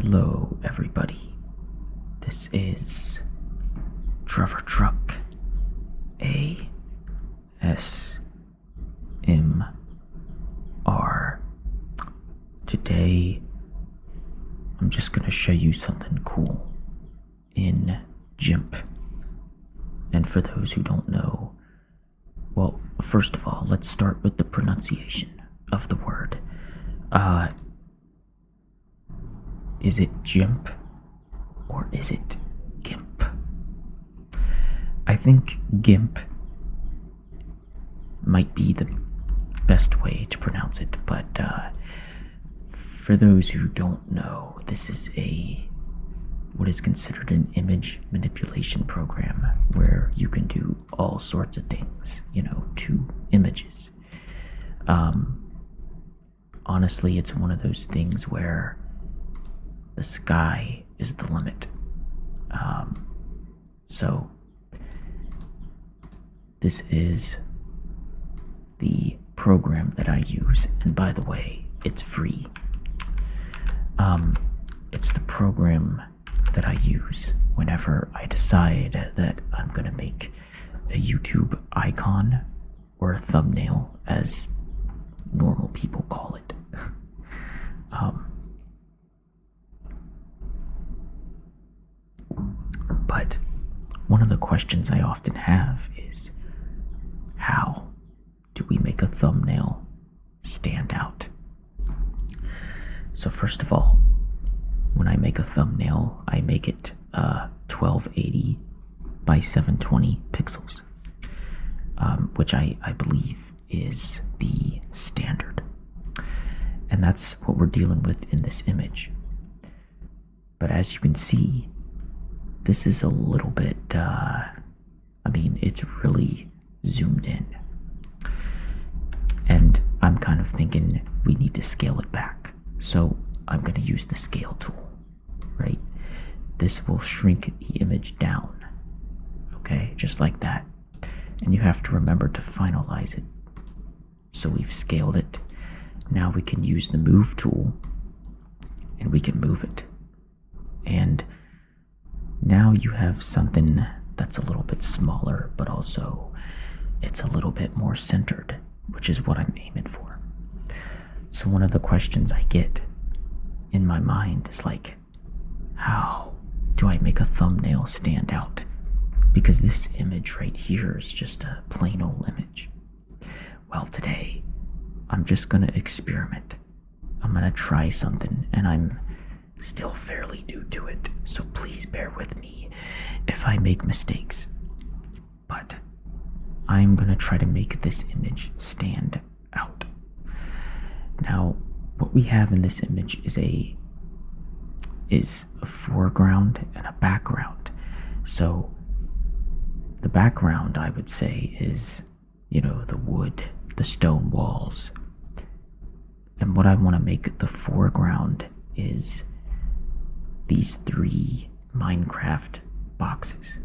Hello, everybody. This is Trevor Truck ASMR. Today, I'm just going to show you something cool in GIMP. And for those who don't know, well, first of all, let's start with the pronunciation of the word. Is it GIMP or is it GIMP? I think GIMP might be the best way to pronounce it, but for those who don't know, this is what is considered an image manipulation program where you can do all sorts of things, to images. Honestly, it's one of those things where the sky is the limit. So this is the program that I use, and by the way, it's free. It's the program that I use whenever I decide that I'm gonna make a YouTube icon or a thumbnail, as normal people call it. But one of the questions I often have is, how do we make a thumbnail stand out? So first of all, when I make a thumbnail, I make it 1280 by 720 pixels, which I believe is the standard. And that's what we're dealing with in this image. But as you can see, this is a little bit, it's really zoomed in. And I'm kind of thinking we need to scale it back. So I'm going to use the scale tool, right? This will shrink the image down, okay? Just like that. And you have to remember to finalize it. So we've scaled it. Now we can use the move tool and we can move it. And now you have something that's a little bit smaller, but also it's a little bit more centered, which is what I'm aiming for. So one of the questions I get in my mind is like, how do I make a thumbnail stand out? Because this image right here is just a plain old image. Well, today, I'm just gonna experiment. I'm gonna try something, and I'm still fairly new to it, so please bear with me if I make mistakes. But I'm gonna try to make this image stand out. Now, what we have in this image is a foreground and a background. So the background, I would say, is, the wood, the stone walls. And what I want to make the foreground is these 3 Minecraft boxes.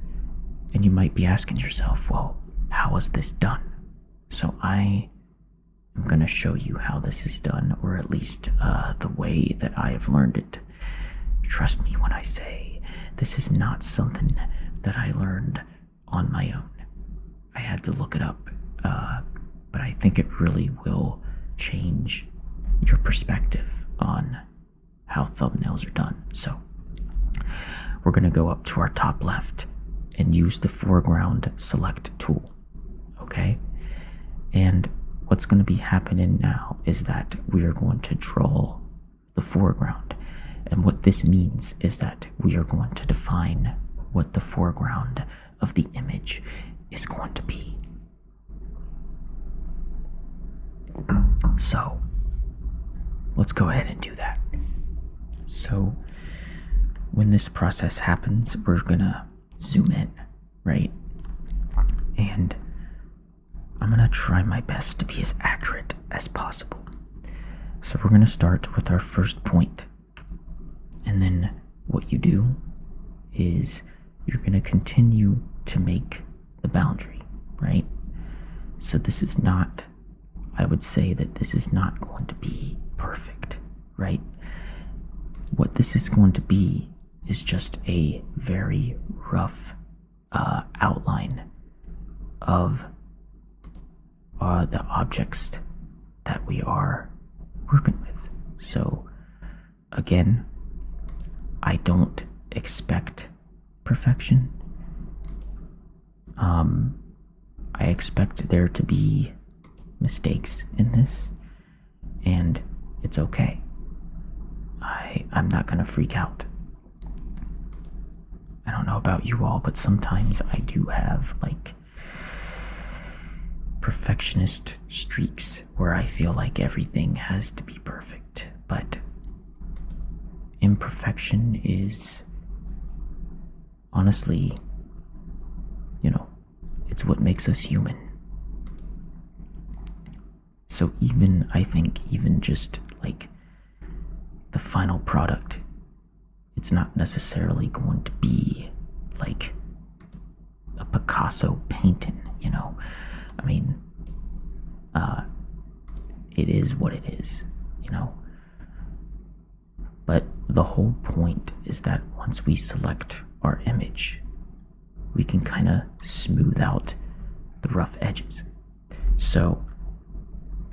And you might be asking yourself, well, how is this done? So I am going to show you how this is done, or at least the way that I have learned it. Trust me when I say this is not something that I learned on my own. I had to look it up, but I think it really will change your perspective on how thumbnails are done. So we're going to go up to our top left and use the foreground select tool, okay? And what's going to be happening now is that we are going to draw the foreground. And what this means is that we are going to define what the foreground of the image is going to be. So let's go ahead and do that. So when this process happens, we're gonna zoom in, right? And I'm gonna try my best to be as accurate as possible. So we're gonna start with our first point. And then what you do is you're gonna continue to make the boundary, right? So this is not, I would say that this is not going to be perfect, right? what this is going to be is just a very rough outline of the objects that we are working with. So again, I don't expect perfection. I expect there to be mistakes in this, and it's okay. I'm not gonna freak out. I don't know about you all, but sometimes I do have like perfectionist streaks where I feel like everything has to be perfect, but imperfection is honestly, it's what makes us human. So I think even just like the final product, it's not necessarily going to be like a Picasso painting, I mean, it is what it is, But the whole point is that once we select our image, we can kind of smooth out the rough edges. So,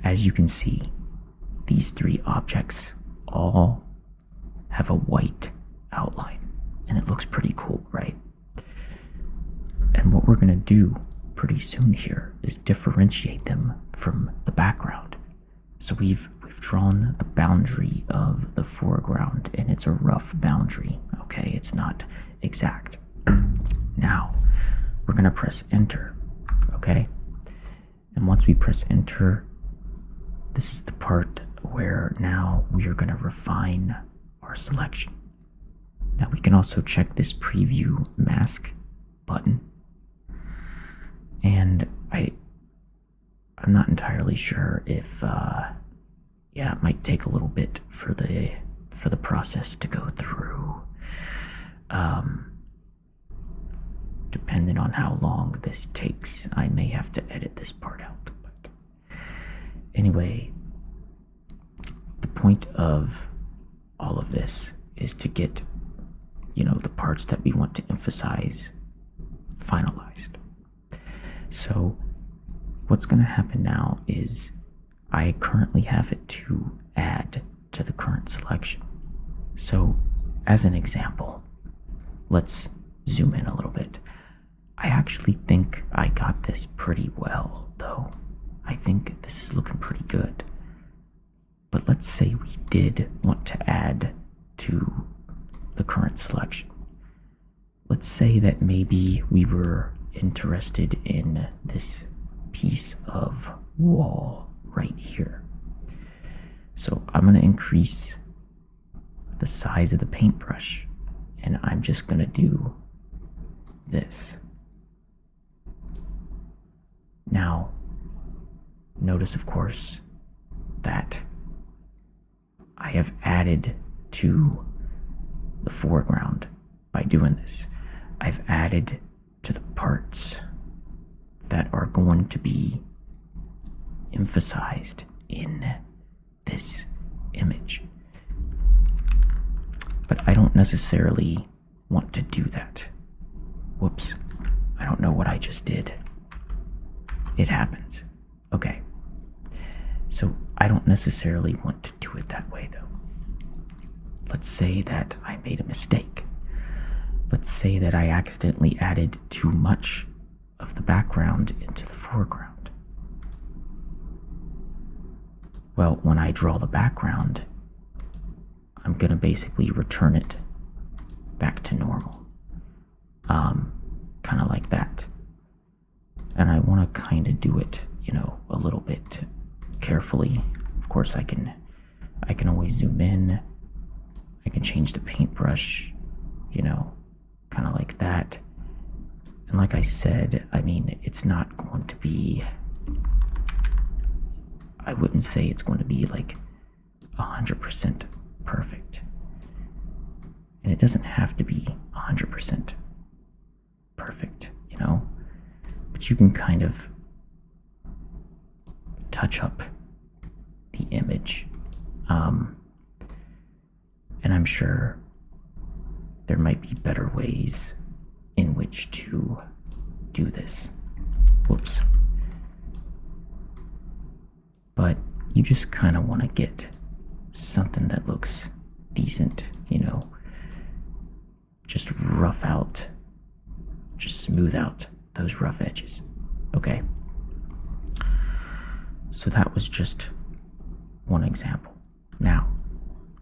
as you can see, these three objects all have a white outline, and it looks pretty cool, right? And what we're going to do pretty soon here is differentiate them from the background. So we've drawn the boundary of the foreground, and it's a rough boundary, okay? It's not exact. Now, we're going to press enter, okay? And once we press enter, this is the part where now we are going to refine our selection. Now we can also check this preview mask button, and I'm not entirely sure if it might take a little bit for the process to go through, depending on how long this takes. I may have to edit this part out, but anyway, the point of all of this is to get the parts that we want to emphasize finalized. So what's going to happen now is I currently have it to add to the current selection. So as an example, let's zoom in a little bit. I actually think I got this pretty well, though. I think this is looking pretty good. But let's say we did want to add to the current selection. Let's say that maybe we were interested in this piece of wall right here. So I'm going to increase the size of the paintbrush, and I'm just going to do this. Now, notice, of course, that I have added to the foreground by doing this. I've added to the parts that are going to be emphasized in this image. But I don't necessarily want to do that. Whoops, I don't know what I just did. It happens. Okay. So I don't necessarily want to do it that way, though. Let's say that I made a mistake. Let's say that I accidentally added too much of the background into the foreground. Well, when I draw the background, I'm going to basically return it back to normal. Kind of like that. And I want to kind of do it, a little bit carefully. Of course, I can always zoom in. I can change the paintbrush, kind of like that. And like I said, it's not going to be, I wouldn't say it's going to be like 100% perfect. And it doesn't have to be 100% perfect, but you can kind of touch up the image. And And I'm sure there might be better ways in which to do this. Whoops. But you just kind of want to get something that looks decent, you know, just rough out, just smooth out those rough edges. Okay. So that was just one example. Now,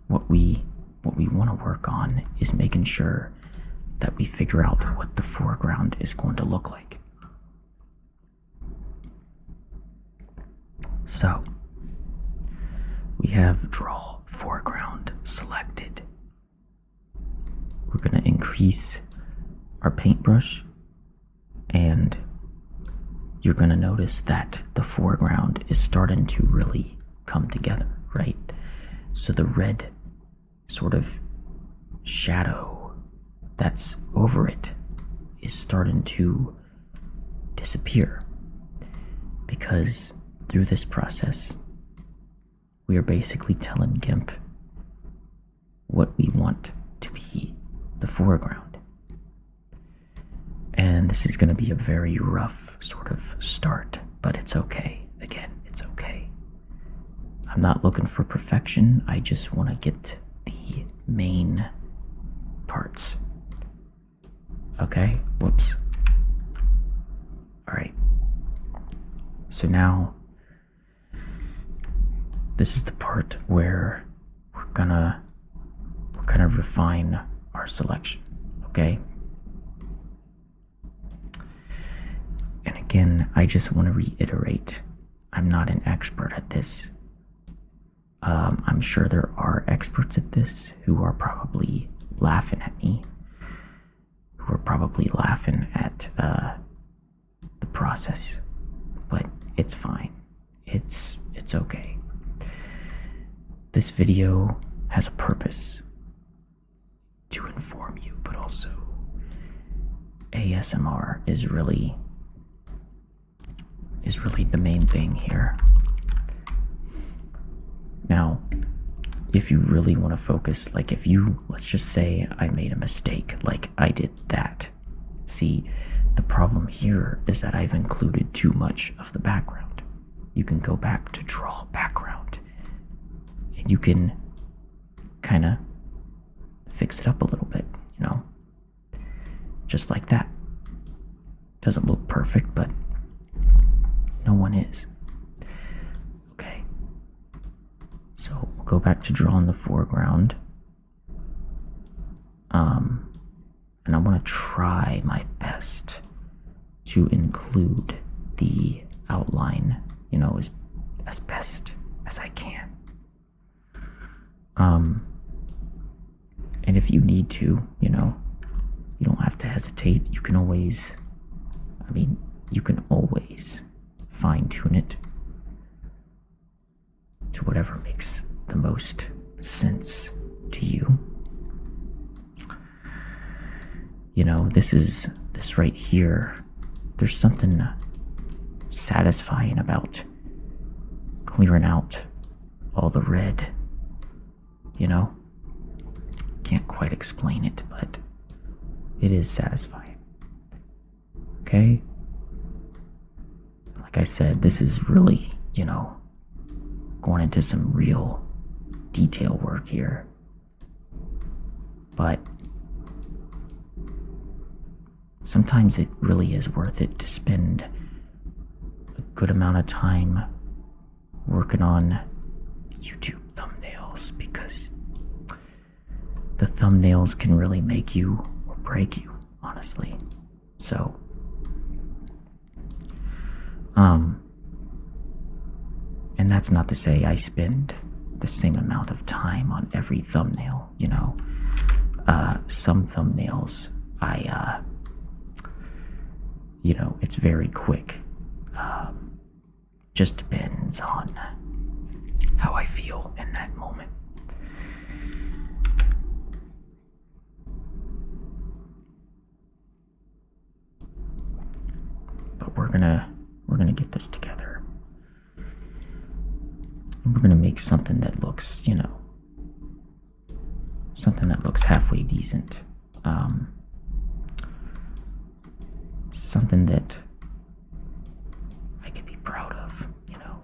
what we want to work on is making sure that we figure out what the foreground is going to look like. So, we have draw foreground selected. We're going to increase our paintbrush, and you're going to notice that the foreground is starting to really come together, right? So the red sort of shadow that's over it is starting to disappear, because through this process we are basically telling GIMP what we want to be the foreground. And this is going to be a very rough sort of start, but it's okay. Again, it's okay. I'm not looking for perfection. I just want to get the main parts. Okay? Whoops. Alright. So now, this is the part where we're gonna refine our selection. Okay? And again, I just want to reiterate, I'm not an expert at this. I'm sure there are experts at this who are probably laughing at me, who are probably laughing at the process, but it's fine. It's okay. This video has a purpose to inform you, but also ASMR is really the main thing here. Now, if you really want to focus, like if you, let's just say I made a mistake, like I did that. See, the problem here is that I've included too much of the background. You can go back to draw background, and you can kind of fix it up a little bit, you know, just like that. Doesn't look perfect, but no one is. Okay. So we'll go back to drawing the foreground. And I want to try my best to include the outline, you know, as best as I can. And if you need to, you know, you don't have to hesitate. You can always, you can always fine-tune it to whatever makes the most sense to you. You know, this right here, there's something satisfying about clearing out all the red, you know? Can't quite explain it, but it is satisfying. Okay? Like I said, this is really, you know, going into some real detail work here. But sometimes it really is worth it to spend a good amount of time working on YouTube thumbnails, because the thumbnails can really make you or break you, honestly. So, and that's not to say I spend the same amount of time on every thumbnail, you know. Some thumbnails, you know, it's very quick. Just depends on how I feel in that moment. But we're gonna get this together. And we're gonna make something that looks, you know, something that looks halfway decent. Something that I could be proud of, you know.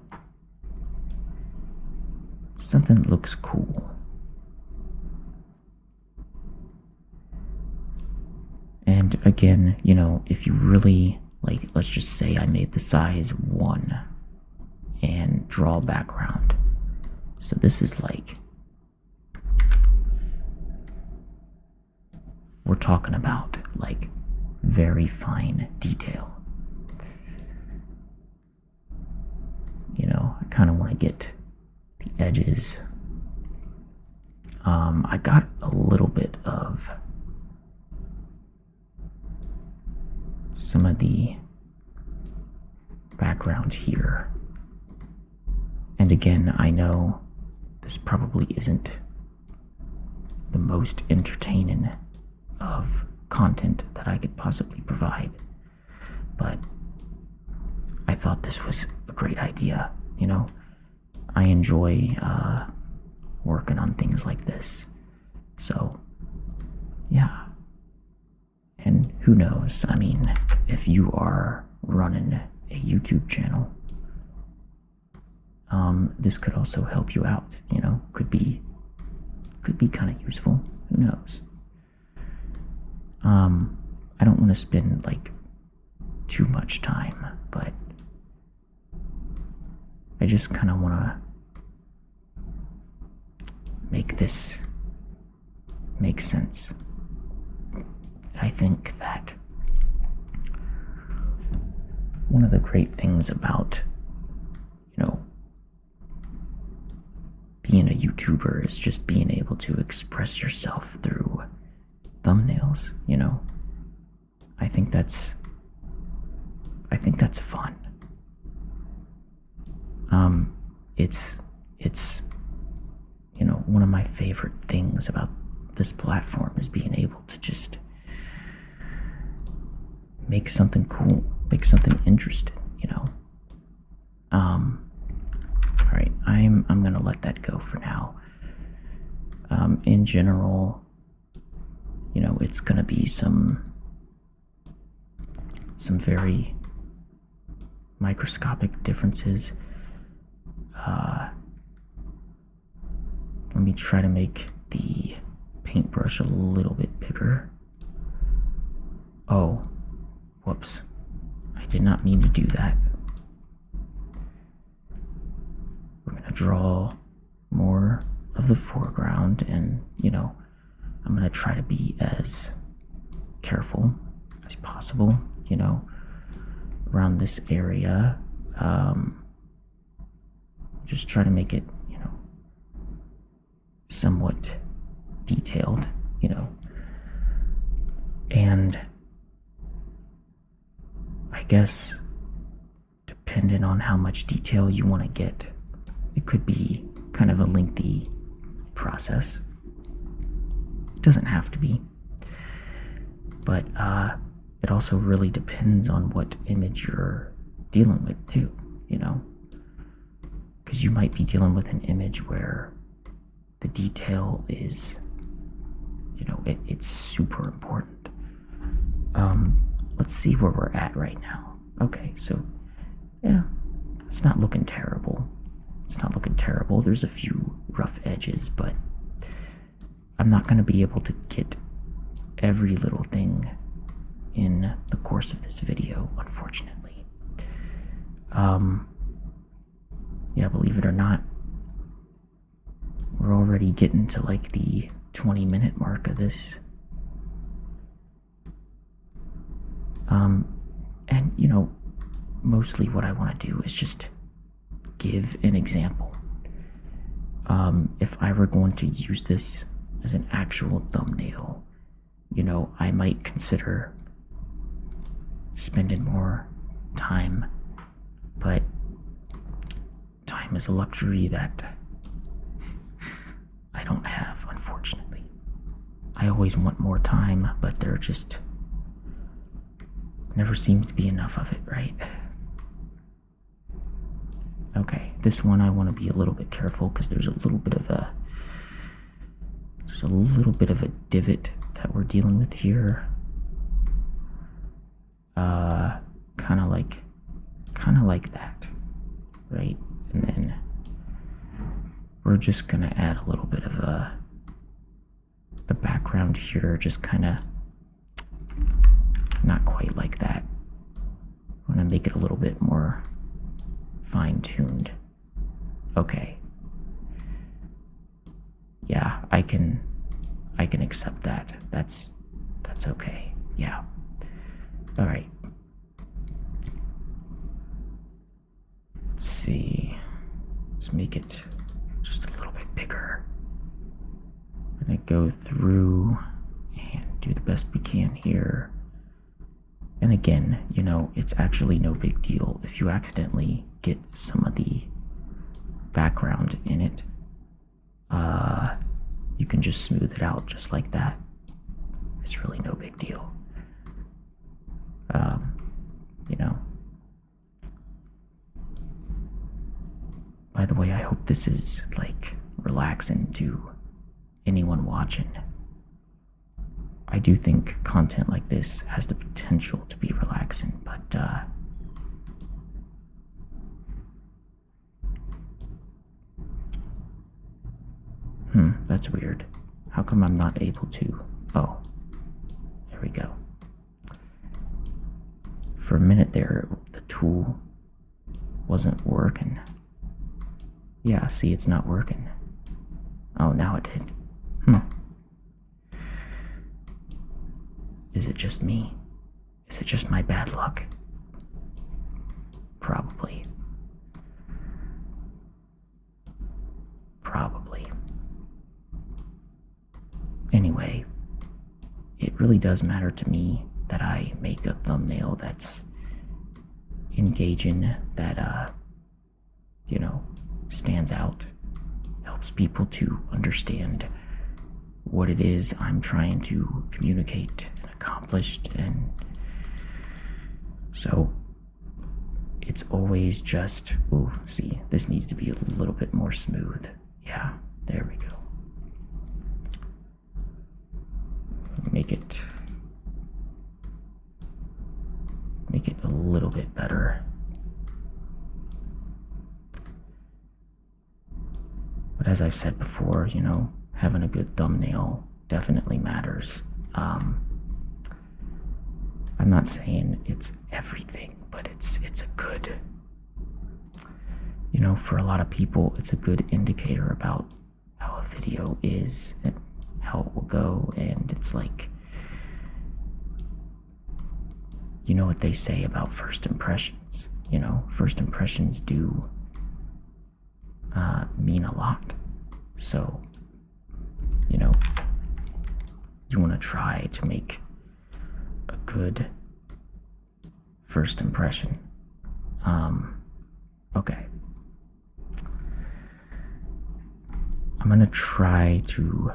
Something that looks cool. And again, you know, if you really, like, let's just say I made the size 1 and draw background. So this is like, we're talking about like very fine detail. You know, I kind of want to get the edges. I got a little bit of some of the background here. And again, I know this probably isn't the most entertaining of content that I could possibly provide, but I thought this was a great idea. You know, I enjoy working on things like this. So, yeah. And who knows? I mean, if you are running a YouTube channel, this could also help you out. You know, could be kind of useful. Who knows? I don't want to spend like too much time, but I just kind of want to make this make sense. I think that one of the great things about, you know, being a YouTuber is just being able to express yourself through thumbnails, you know. I think that's fun. It's you know, one of my favorite things about this platform is being able to just make something cool, make something interesting, you know. Alright, I'm gonna let that go for now. In general, you know, it's gonna be some very microscopic differences. Let me try to make the paintbrush a little bit bigger. Oh, whoops. I did not mean to do that. We're gonna draw more of the foreground, and, you know, I'm gonna try to be as careful as possible, you know, around this area. Just try to make it, you know, somewhat detailed, you know. And I guess depending on how much detail you want to get, it could be kind of a lengthy process. It doesn't have to be, but it also really depends on what image you're dealing with too, you know, because you might be dealing with an image where the detail is, you know, it's super important. Let's see where we're at right now. Okay, so yeah, it's not looking terrible. It's not looking terrible. There's a few rough edges, but I'm not going to be able to get every little thing in the course of this video, unfortunately. Yeah, believe it or not, we're already getting to like the 20-minute mark of this. And you know, mostly what I want to do is just give an example. If I were going to use this as an actual thumbnail, you know, I might consider spending more time, but time is a luxury that I don't have, unfortunately. I always want more time, but there just never seems to be enough of it, right? Okay, this one I want to be a little bit careful because there's a little bit of a there's a little bit of a divot that we're dealing with here. Kind of like that, right? And then we're just gonna add a little bit of the background here, just kind of not quite like that. I want to make it a little bit more fine-tuned. Okay. Yeah, I can accept that. That's okay. Yeah. All right. Let's see. Let's make it just a little bit bigger. I'm gonna go through and do the best we can here. And again, you know, it's actually no big deal if you accidentally get some of the background in it. You can just smooth it out just like that. It's really no big deal. You know. By the way, I hope this is like relaxing to anyone watching. I do think content like this has the potential to be relaxing, but that's weird. How come I'm not able to? Oh, there we go. For a minute there, the tool wasn't working. Yeah, see, it's not working. Oh, now it did. Is it just me? Is it just my bad luck? Probably. Anyway, it really does matter to me that I make a thumbnail that's engaging, that, you know, stands out, helps people to understand what it is I'm trying to communicate and accomplish. And so it's always just, oh, see, this needs to be a little bit more smooth. Yeah, there we go. Make it a little bit better. But as I've said before, you know, having a good thumbnail definitely matters. I'm not saying it's everything, but it's a good, you know, for a lot of people, it's a good indicator about how a video is and how it will go. And it's like, you know what they say about first impressions. You know, first impressions do mean a lot. So, you know, you want to try to make a good first impression. Okay. I'm gonna try to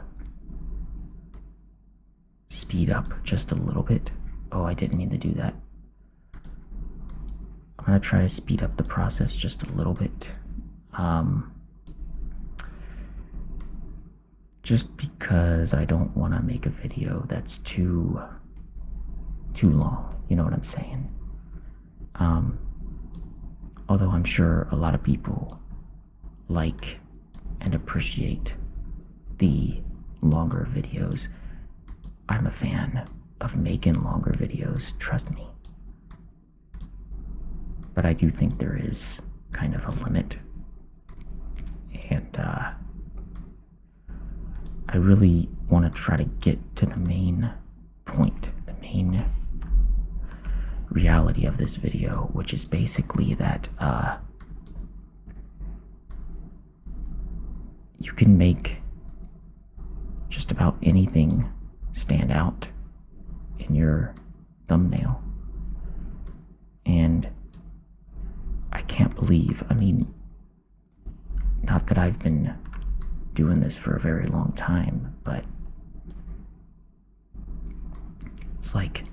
speed up just a little bit. Oh, I didn't mean to do that. I'm gonna try to speed up the process just a little bit. Just because I don't want to make a video that's too long. You know what I'm saying? Although I'm sure a lot of people like and appreciate the longer videos. I'm a fan of making longer videos, trust me. But I do think there is kind of a limit. And I really want to try to get to the main point, the main reality of this video, which is basically that you can make just about anything stand out in your thumbnail. And I can't believe, I mean, not that I've been doing this for a very long time, but it's like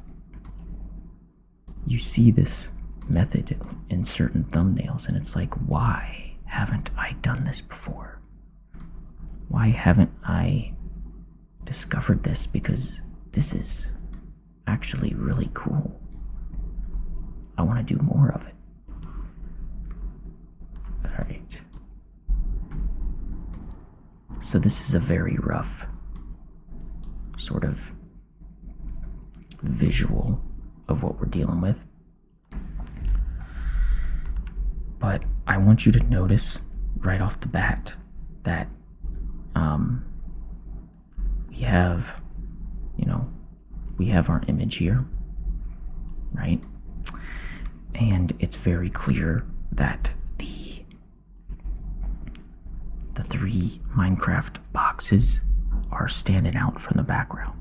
you see this method in certain thumbnails and it's like, why haven't I done this before? Why haven't I discovered this because this is actually really cool. I want to do more of it. Alright. So this is a very rough sort of visual of what we're dealing with. But I want you to notice right off the bat that we have our image here, right? And it's very clear that the three Minecraft boxes are standing out from the background.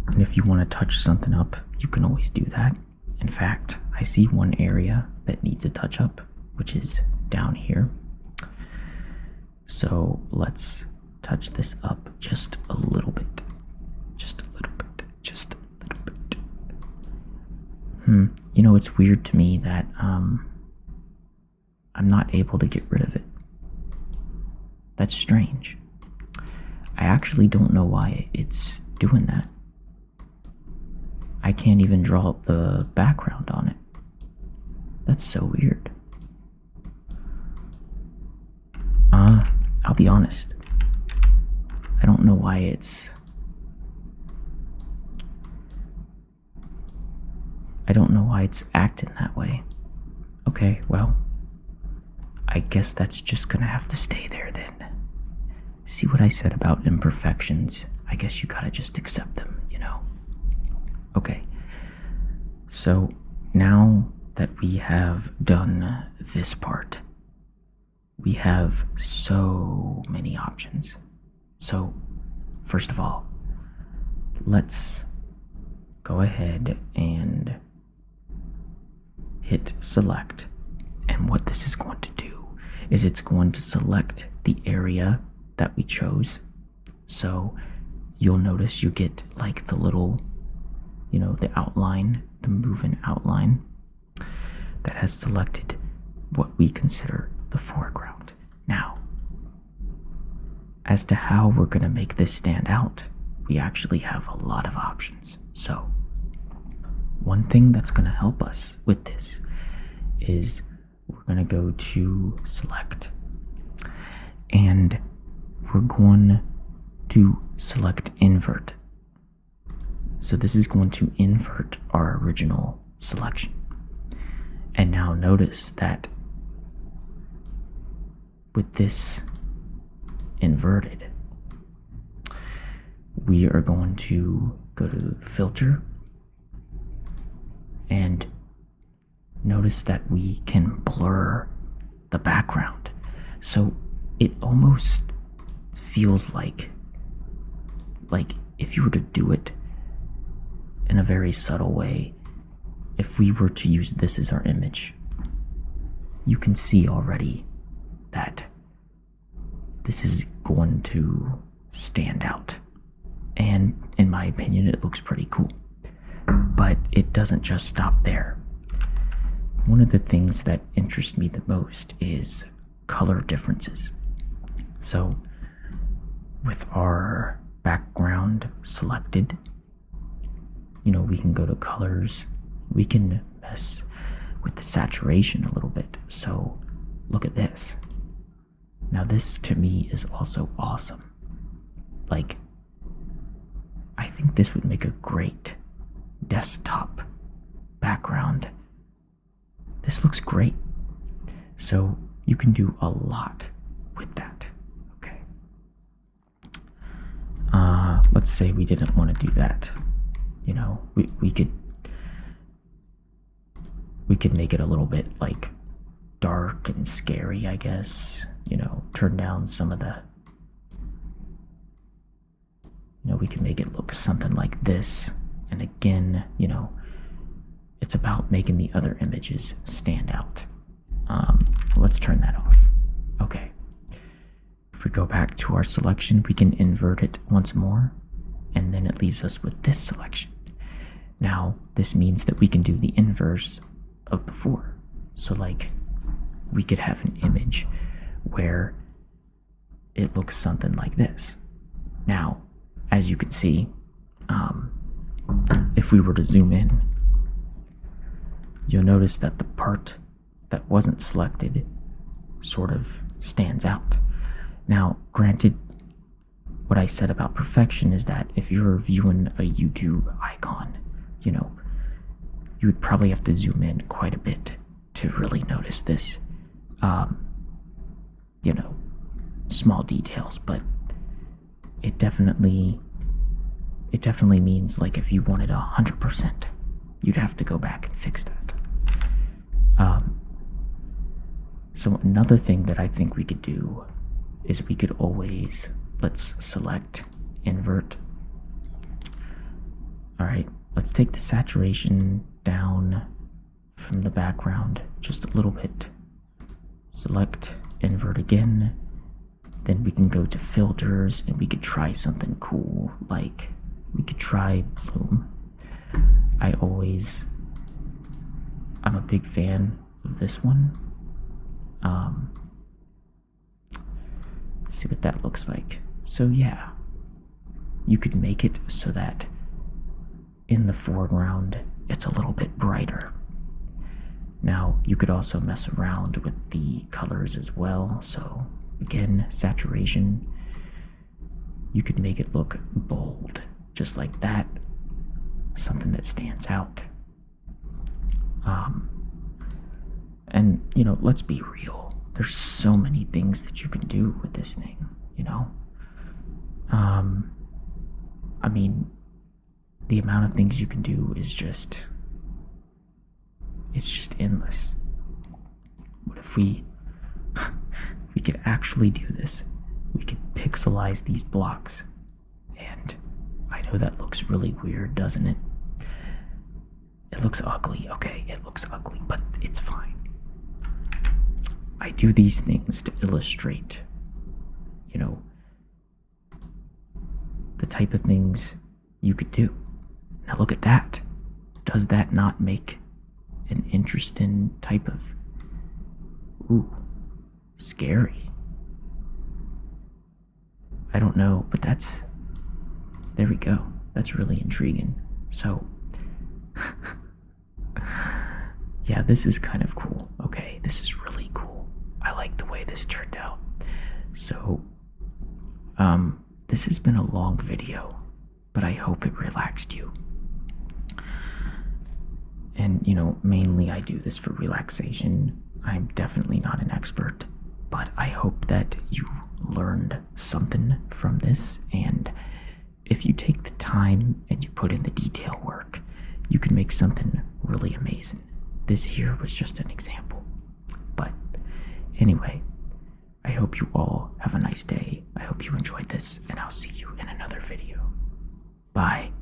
And if you want to touch something up, you can always do that. In fact, I see one area that needs a touch up, which is down here. So let's touch this up just a little bit. Just a little bit. Just a little bit. You know, it's weird to me that I'm not able to get rid of it. That's strange. I actually don't know why it's doing that. I can't even draw up the background on it. That's so weird. I'll be honest. I don't know why it's acting that way. Okay, well, I guess that's just gonna have to stay there then. See what I said about imperfections? I guess you gotta just accept them, you know? Okay, so now that we have done this part, we have so many options. So, first of all, let's go ahead and hit select. And what this is going to do is it's going to select the area that we chose. So you'll notice you get like the little, the outline, the moving outline that has selected what we consider the foreground. Now, as to how we're going to make this stand out, we actually have a lot of options. So one thing that's going to help us with this is we're going to go to select, and we're going to select invert. So this is going to invert our original selection. And now notice that with this inverted, we are going to go to filter, and notice that we can blur the background. So it almost feels like if you were to do it in a very subtle way, if we were to use this as our image, you can see already that this is going to stand out. And in my opinion, it looks pretty cool. But it doesn't just stop there. One of the things that interests me the most is color differences. So with our background selected, we can go to colors. We can mess with the saturation a little bit. So look at this. Now this to me is also awesome. I think this would make a great desktop background. This looks great. So you can do a lot with that. Okay. Let's say we didn't want to do that. We could make it a little bit dark and scary, I guess. Turn down some of the, we can make it look something like this. And again, it's about making the other images stand out. Let's turn that off. Okay. If we go back to our selection, we can invert it once more, and then it leaves us with this selection. Now, this means that we can do the inverse of before. So we could have an image where it looks something like this. Now, as you can see, if we were to zoom in, you'll notice that the part that wasn't selected sort of stands out. Now, granted, what I said about perfection is that if you're viewing a YouTube icon, you would probably have to zoom in quite a bit to really notice this, small details. But it definitely means, like, if you wanted 100%, you'd have to go back and fix that. So another thing that I think we could do is we could always, let's select invert. All right, let's take the saturation down from the background just a little bit. Select invert again. Then we can go to filters and we could try something cool, like we could try bloom. I'm a big fan of this one. See what that looks like. So yeah, you could make it so that in the foreground it's a little bit brighter. Now you could also mess around with the colors as well. So again, saturation, you could make it look bold, just like that, something that stands out. And let's be real, there's so many things that you can do with this thing. I mean, the amount of things you can do is just endless. What if we could actually do this? We could pixelize these blocks. And I know that looks really weird, doesn't it? It looks ugly. Okay, it looks ugly, but it's fine. I do these things to illustrate, the type of things you could do. Now look at that. Does that not make an interesting type of, scary? I don't know, but there we go. That's really intriguing. So, yeah, this is kind of cool. Okay, this is really cool. I like the way this turned out. So, this has been a long video, but I hope it relaxed you. And, mainly I do this for relaxation. I'm definitely not an expert, but I hope that you learned something from this. And if you take the time and you put in the detail work, you can make something really amazing. This here was just an example. But anyway, I hope you all have a nice day. I hope you enjoyed this, and I'll see you in another video. Bye.